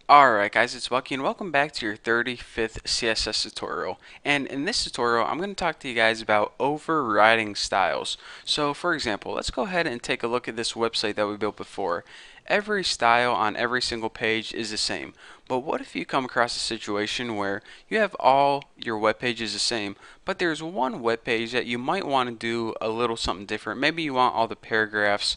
Alright guys, it's Bucky and welcome back to your 35th CSS tutorial. And in this tutorial, I'm going to talk to you guys about overriding styles. So for example, let's go ahead and take a look at this website that we built before. Every style on every single page is the same. But what if you come across a situation where you have all your web pages the same, but there's one web page that you might want to do a little something different. Maybe you want all the paragraphs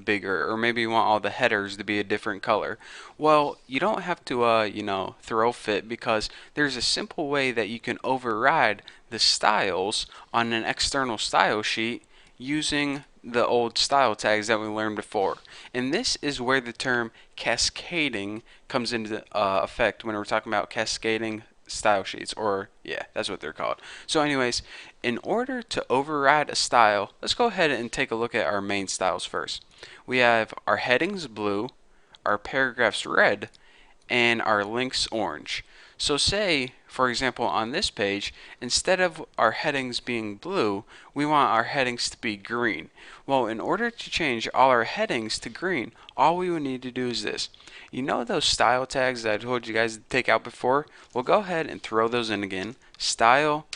bigger, or maybe you want all the headers to be a different color. Well, you don't have to throw fit, because there's a simple way that you can override the styles on an external style sheet using the old style tags that we learned before. And this is where the term cascading comes into effect when we're talking about cascading style sheets, or yeah, that's what they're called. So anyways, in order to override a style, let's go ahead and take a look at our main styles first. We have our headings blue, our paragraphs red, and our links orange. So say, for example, on this page, instead of our headings being blue, we want our headings to be green. Well, in order to change all our headings to green, all we would need to do is this. You know those style tags that I told you guys to take out before? Well, go ahead and throw those in again. Style,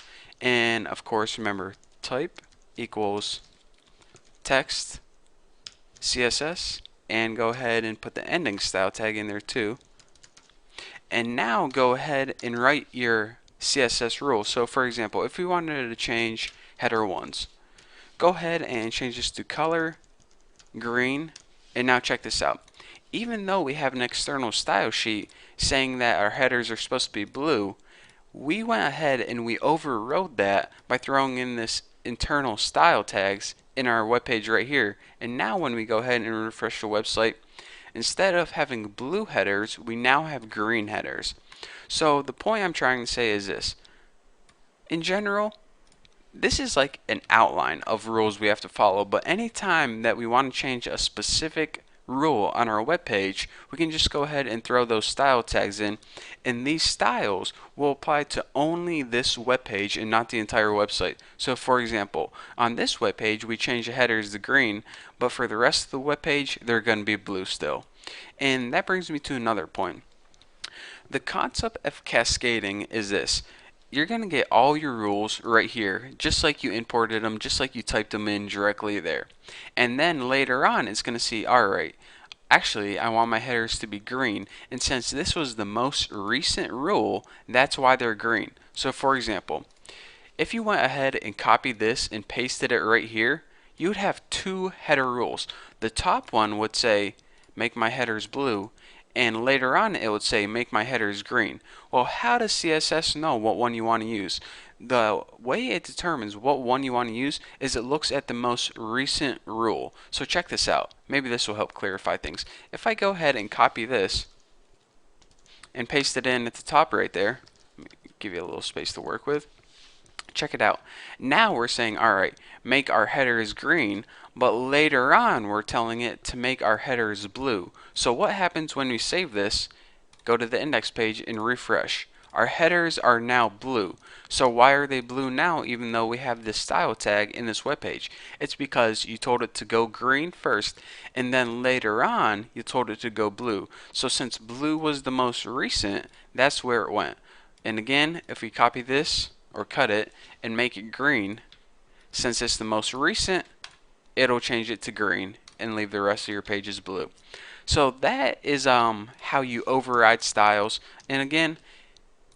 and of course, remember, type equals text CSS, and go ahead and put the ending style tag in there too. And now go ahead and write your CSS rules. So for example, if we wanted to change header ones, go ahead and change this to color green. And now check this out. Even though we have an external style sheet saying that our headers are supposed to be blue, we went ahead and we overrode that by throwing in this internal style tags in our web page right here. And now when we go ahead and refresh the website, instead of having blue headers, we now have green headers. So the point I'm trying to say is this. In general, this is like an outline of rules we have to follow, but anytime that we want to change a specific rule on our web page, we can just go ahead and throw those style tags in, and these styles will apply to only this web page and not the entire website. So for example, on this web page we change the headers to green, but for the rest of the web page they're going to be blue still. And that brings me to another point. The concept of cascading is this. You're going to get all your rules right here, just like you imported them, just like you typed them in directly there. And then later on, it's going to see, alright, actually, I want my headers to be green. And since this was the most recent rule, that's why they're green. So for example, if you went ahead and copied this and pasted it right here, you would have two header rules. The top one would say, make my headers blue, and later on it would say make my headers green. Well, how does CSS know what one you want to use? The way it determines what one you want to use is it looks at the most recent rule. So check this out. Maybe this will help clarify things. If I go ahead and copy this and paste it in at the top right there, let me give you a little space to work with. Check it out. Now we're saying, alright, make our headers green, but later on we're telling it to make our headers blue. So what happens when we save this, go to the index page and refresh? Our headers are now blue. So why are they blue now even though we have this style tag in this web page? It's because you told it to go green first, and then later on you told it to go blue. So since blue was the most recent, that's where it went. And again, if we copy this or cut it and make it green, since it's the most recent, it'll change it to green and leave the rest of your pages blue. So that is how you override styles. And again,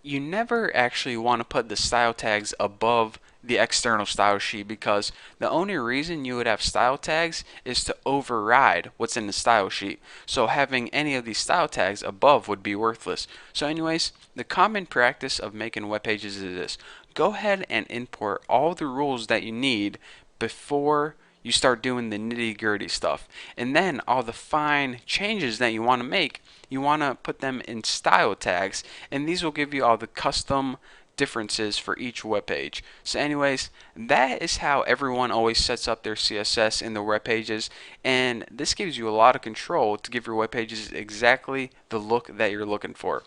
you never actually want to put the style tags above the external style sheet, because the only reason you would have style tags is to override what's in the style sheet. So having any of these style tags above would be worthless. So anyways, the common practice of making web pages is this. Go ahead and import all the rules that you need before you start doing the nitty-gritty stuff. And then all the fine changes that you want to make, you want to put them in style tags, and these will give you all the custom differences for each web page. So anyways, that is how everyone always sets up their CSS in the web pages, and this gives you a lot of control to give your web pages exactly the look that you're looking for.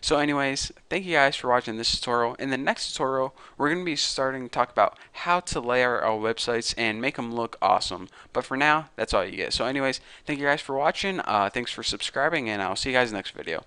So anyways, thank you guys for watching this tutorial. In the next tutorial, we're going to be starting to talk about how to layout our websites and make them look awesome. But for now, that's all you get. So anyways, thank you guys for watching. Thanks for subscribing, and I'll see you guys next video.